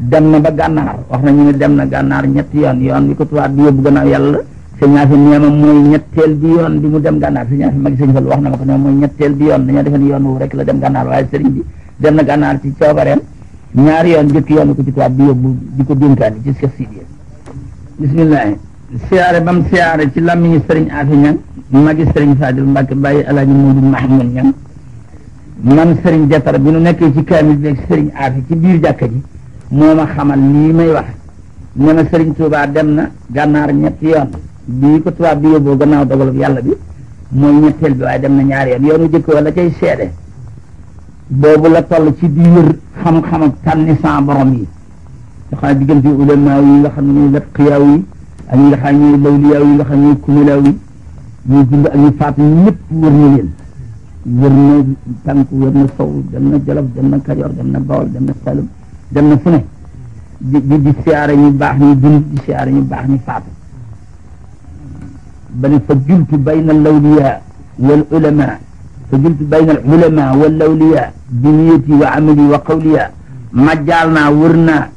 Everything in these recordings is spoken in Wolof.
dem na ba gànnaar wax nañu ne dem na gànnaar ñetti yoon bi ko tubaab bi yóbbu gannaaw yàlla sëñ Afi neema mooy ñetteel bi yoon bi mu dem gànnaar sëñ Afi magi sëñ Fall wax na ma ko ne mooy ñetteel bi yoon dañoo defe ne yoon wu rek la dem gànnaar waaye sëriñ bi dem na gànnaar ci coobareem ñaari yoon jëkk yoon ko ci tubaab bi yóbbu di ko dénkaani ci Cheikh Sidiya bismillah siyaare bam siyaare ci làmmiñu sëriñ Afi Ñang magi sëriñ Fadil Mbàkke bàyyi alaaji Moodu Mahmoud Ñang man sëriñ Jatara bi nu nekkee ci kaamil bi sëriñ Afi ci biir jàkka ji moo ma xamal lii may wax ne ma sëriñ Tuubaa dem na gànnaar ñetti yoon bii ko tubaab bi yóbboo gannaaw dogalub yàlla bi mooy ñetteel bi waaye dem na ñaari yoonu jëkk wala cay seede boobu la toll ci di wër xam-xam ak tànni sa borom yi nga xam ne diggante ulama yi nga xam ne ñooy latqiyaaw yi ak ñi nga xam ne ñooy lawliyaaw yi nga xam ne ñooy kumilaaw yi ñuy dund ak ñu faatu ñëpp wër na leen wër na tànku wër na sow dem na Jolof dem na Kajoor dem na Bawol dem na Saalum dem na fu ne di siyaare ñu baax ñu dund di siyaare ñu baax ñu faatu ba ne fa jultu bayna al-awliyaa wal ulamaa fa jultu bayna al-ulamaa wal awliyaa bi niyyati wa amali wa qawliya majjaal naa wër naa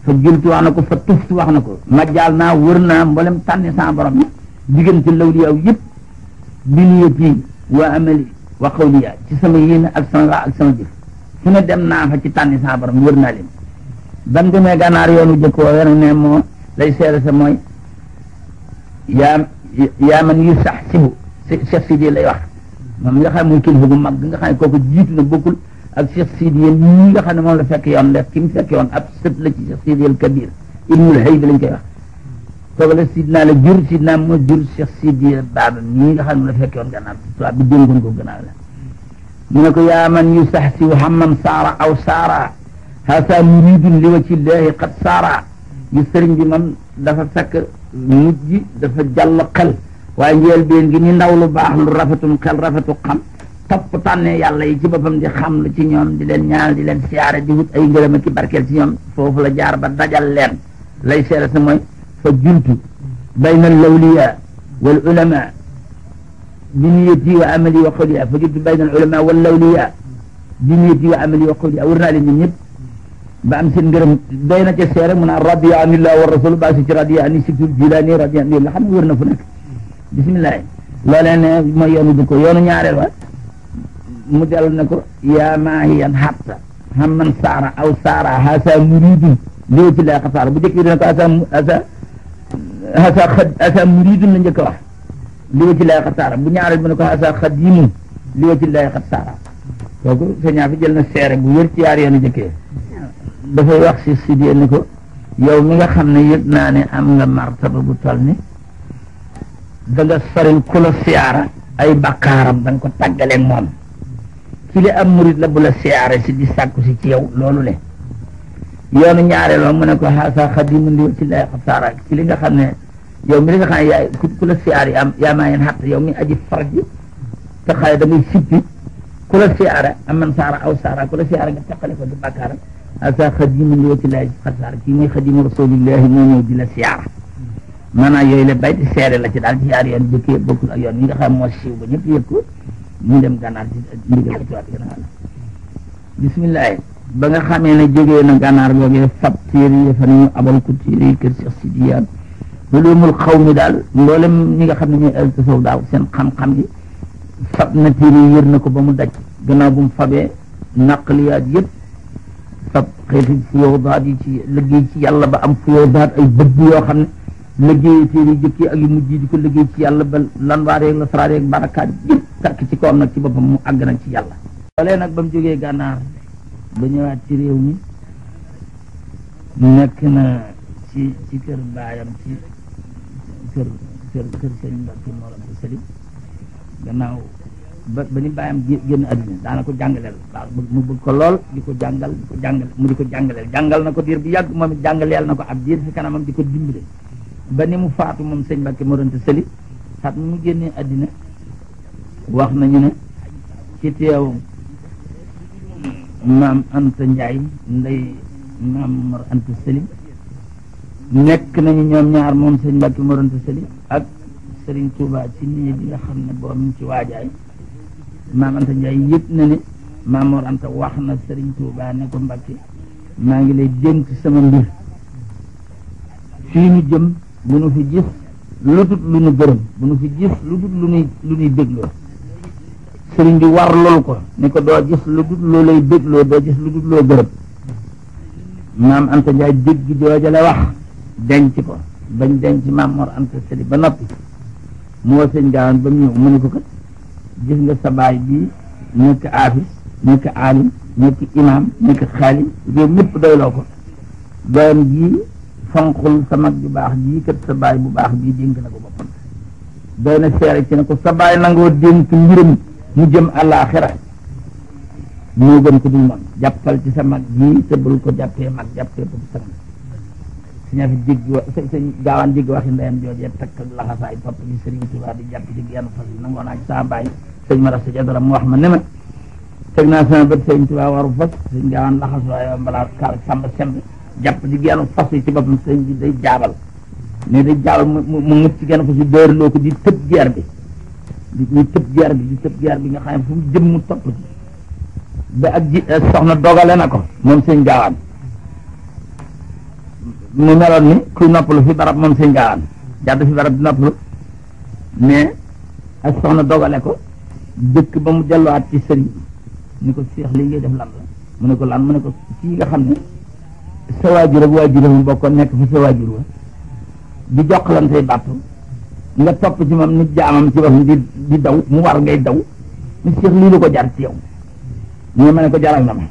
fa jultu wax na ko fa tuftu wax na ko majjaal naa wër naa mboolem tànni sa borom yi diggante lawliyaaw yëpp bi niyyati wa amali wa qawliya ci sama yéene ak sama wax ak sama jëf fu ne dem naa fa ci tànni sa borom wër naa leen ban demee gànnaar yoonu jëkk woo wen ne moo lay seere sa mooy yaa man yu sax sibu Cheikh Sidi lay wax moom nga xam ne mooy kilifa gu mag nga xam ne kooku jiitu na bokkul ak Cheikh Sidi yéen ñi nga xam ne moom la fekk yoon def ki mu fekk yoon ab sët la ci Cheikh Sidi al Kabir ilmul hayb lañ koy wax kooku la Sidna la jur Sidna moo jur Cheikh Sidi Baba ñi nga xam ne moom la fekk yoon gànnaar tubaab bi déngoon ko gannaaw la mu ne ko yaa man yu sax sibu xamman saara aw saara hasa muridun li wajhi llahi qad saara yu sëriñ bi moom dafa fekk mujj dafa jàll xel waaye njël been gi ni ndaw lu baax lu rafetum xel rafetu xam topp tànne yàlla yi ci boppam di xam lu ci ñoom di leen ñaanal di leen siyaare di wut ay ngërëm ak barkeel ci ñoom foofu la jaar ba dajal leen lay seere sa mooy fa jultu bayna al-awliya wal ulama bi niyyati wa amali wa qawliya fa jultu bayna al-ulama wal awliya bi niyyati wa amali wa qawliya wër naa leen ñun ñëpp ba am seen ngërëm doy na ca seere mu naan radiya anillah wa rasul ba si ci radiya ani siktul jilani radiya anillah xam ne wër na fu nekk bismillah loolee ne mooy yoonu du ko yoonu ñaareel wa mu dellu ne ko yaa maahiyan hatta hamman saara aw saara hasa muridun li ci laa xasaara bu njëkk dina ko hasa muridun la njëkk a wax li ci laa xasaara bu ñaareel mu ne ko hasa xadimun li ci laa xasaara kooku sa ñaa fi jël na seere bu wér ci yaar yoonu jëkkee dafay wax si Sidiya ni ko yow mi nga xam ne yëg naa ne am nga martaba bu toll ni da nga soril ku la siyaara ay bakkaaram da nga ko tàggaleeg moom ci li am murid la bu la siyaare si di sàkku si ci yow loolu le yoonu ñaareel mu ne ko xaasa xadimun li ci lay xasaara ci li nga xam ne yow mi li nga xam ne yaay ku la siyaar yi am yaa maa yeen xatt yow mi aji farji te xaye da ngay sippi ku la siyaare am man saara aw saara ku la siyaare nga teqale ko di bakkaaram asa xadimu li wacci laay xasaar kii mooy xadimu rasulillahi moo ñëw di la siyaara maanaam yooyu la bayti seere la ci daal ci yaar yoon jëkkee bokkul ak yoon yi nga xam moo siiw ba ñëpp yëg ko ñu dem gànnaar ci ndigal ko tuwaat gën a xam bisimilah ba nga xamee ne jógee na gànnaar googee fab téere yi fa nañu abal ko téere yi kër Cheikh Sidiya ulumul xaw mi daal mboolem ñi nga xam ne ñooy al tasaw daaw seen xam-xam yi fab na téere yi yër na ko ba mu daj gannaaw bu mu fabee naqliyaat yëpp fab xeeti fuyoodaat yi ci liggéey ci yàlla ba am fuyoodaat ay bëgg yoo xam ne liggéey téere yi jëkkee ak yu mujj di ko liggéey ci yàlla ba lanwaareeg la saraareeg barakaat yëpp takk ci kawam nag ci boppam mu àgg nag ci yàlla loolee nag ba mu jógee gànnaar ba ñëwaat ci réew mi nekk na ci kër baayam ci kër sëñ Mbàkke Mor Anta Sali gannaaw ba ni bàyyam génn àddina daana ko jàngaleel waaw mu bëgg ko lool di ko jàngal mu di ko jàngaleel jàngal na ko diir bi yàgg moom it jàngaleel na ko ab diir fi kanamam di ko dimbale ba ni mu faatu moom sëñ Mbàkke Mor Anta Sali xat mu génnee àddina wax nañu ne ci teew maam Anta Njaay ndey maam Mor Anta Sali nekk nañu ñoom ñaar moom sëñ Mbàkke Mor Anta Sali ak Sëriñ Tuubaa ci nii bi nga xam ne boo mu ci waajaay maam Anta Njaay yëg na ne maam Mor Anta wax na Sëriñ Tuubaa ne ko Mbàkke maa ngi lay dénk sama mbir fii nu jëm bu nu fi gis lu dul lu nu gërëm bu nu fi gis lu dul lu nuy bégloo sëriñ bi war loolu ko ne ko doo gis lu dul loo lay bégloo doo gis lu dul loo gërëm maam Anta Njaay dégg jooja la wax denc ko bañ denc maam Mor Anta Sali ba noppi mu woo sëñ Gaawaan ba mu ñëw mu ne ko kat gis nga sa baay bi nekk aafis nekk aalim nekk imaam nekk xaalim réew ñëpp doyloo ko doyam ji fonqul sa mag ju baax ji kat sa baay bu baax bii dénk na ko boppam doy na seere ci ne ko sa baay nangoo dénk mbiram mu jëm àllaaxira moo gën ko dul moom jàppal ci sa mag ji te bul ko jàppee mag jàppee ko sang suña fi jéggi sëñ Gaawaan jéggi waxi ndeyam joojee takk ak laxasaay topp ci Sëriñ Tuubaa di jàpp ci genn fas yi nangoo naa ci saa baay sëñ ma rasta jadara mu wax ma ne ma teg naa sama bët Sëriñ Tuubaa waru fas sëñ Gaawaan laxasaayo balaa kaar samba semb jàpp ci genn fas yi ci boppam sëñ bi day jaabal ne day jaabal mu ngëp ci genn fas yi dóorloo ko di tëb geer bi di tëb geer bi di tëb geer bi nga xam ne fu mu jëm mu topp ci ba ak ji soxna dogale na ko moom sëñ Gaawaan mu meloon ni kuy noppalu fi barab moom sëñ Gaawaan jàdd fi barab di noppalu mais ak soxna dogale ko dëkk ba mu delluwaat ci sëriñ ni ko seex li ngay def lan la mu ne ko lan mu ne ko kii nga xam ne sa waajur ak waajur mu bokkoon nekk fi sa waajur wa di jokkalantey bàttu nga topp ci moom nit jaamam ci boppam di daw mu war ngay daw ni seex lii lu ko jar ci yow ñu ma ne ko jaral na ma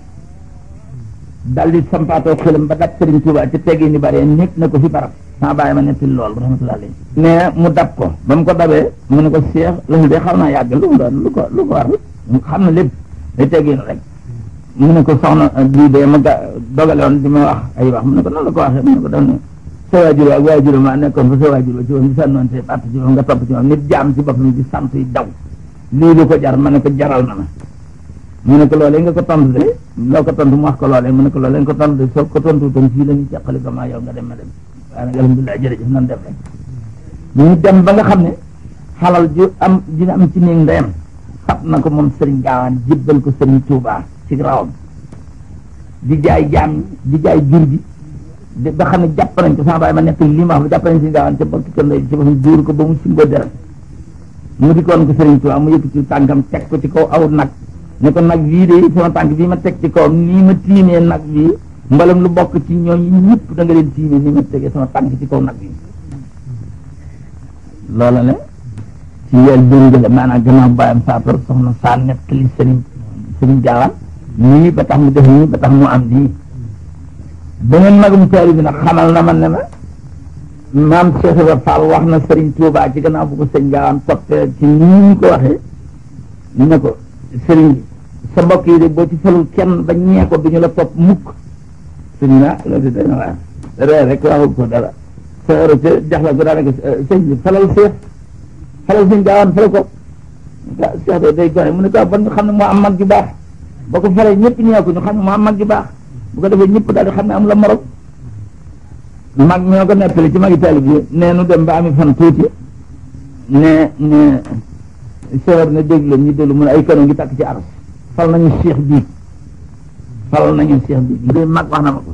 dal di sampaatoo xelam ba dab Sëriñ Tuubaa ci teggi ni bare nekk na ko fi barab sama bàyyi ma nettali lool rahmatullahi alayhi ne mu dab ko ba mu ko dabee mu ne ko seex loolu de xaw naa yàgg lu mu doon lu ko war xam na lépp day teggi rek mu ne ko soxna bii de ma dogale woon di ma wax ay wax mu ne ko noonu la ko waxee mu ne ko daf ne sa waajur ak waajur ma nekkoon fa sa waajur ci woon di sànnoon te part ci woon nga topp ci moom nit jaam ci boppam di sant yi daw lii lu ko jar ma ne ko jaral na ma mu ne ko loolee nga ko tontu de loo ko tontu mu wax ko loolee mu ne ko loolee nga ko tontu de soo ko tontu tam fii la ñu teqali ko maa yow nga dem ma dem waaye nag alhamdulilah jërëjëf nan def rek ñu dem ba nga xam ne xalal ju am dina am ci néeg ndeyam fab na ko moom Sëriñ Gaawaan jébbal ko Sëriñ Tuubaa ci rawam di jaay jaam di jaay jur gi ba xam ne jàpp nañ ko sama baay ma nekk lii ma wax ba jàpp nañ Sëriñ Gaawaan ca bokk kër ndey ci boppam dóor ko ba mu simboo deret mu di koon ko Sëriñ Tuubaa mu yëkk ci tànkam teg ko ci kaw aw nag ne ko nag bii de sama tànk bii ma teg ci kaw nii ma tiimee nag bii mbalam lu bokk ci ñooñu ñëpp da nga leen tiimee ni ma tegee sama tànk ci kaw nag bi loola ne ci yel dëngale maanaam gannaaw bàyyam saapar soxna saa nettali Sëriñ Gaawaan nii ba tax mu def nii ba tax mu am lii beneen magum taali bi nag xamal na ma ne ma maam Cheikh Ibra Fall wax na Sëriñ Tuubaa ci gannaaw bu ko Sëriñ Gaawaan toppee ci nii ñu ko waxee ne ko sëriñ bi sa mbokk yi de boo ci falul kenn ba ñee ko duñu la topp mukk sëriñ na loolu di dana waar ree rek waxul ko dara sa ero ca jaxla ko daanaka sëñ bi falal Cheikh Sëriñ Gaawaan fal ko Cheikh de day gone mu ne ko ba ñu xam ne moo am mag ju baax boo ko falee ñëpp ñee ko ñu xam ne moo am mag ju baax bu ko defee ñëpp daal di xam ne am la morom mag ñoo ko nettali ci magi taalib yi nee nu dem ba ami fan tuuti ne sewar ne dégg leen ñu déglu mu ne ay kano ngi takk ci aras fal nañu Cheikh bii li mag wax na ma ko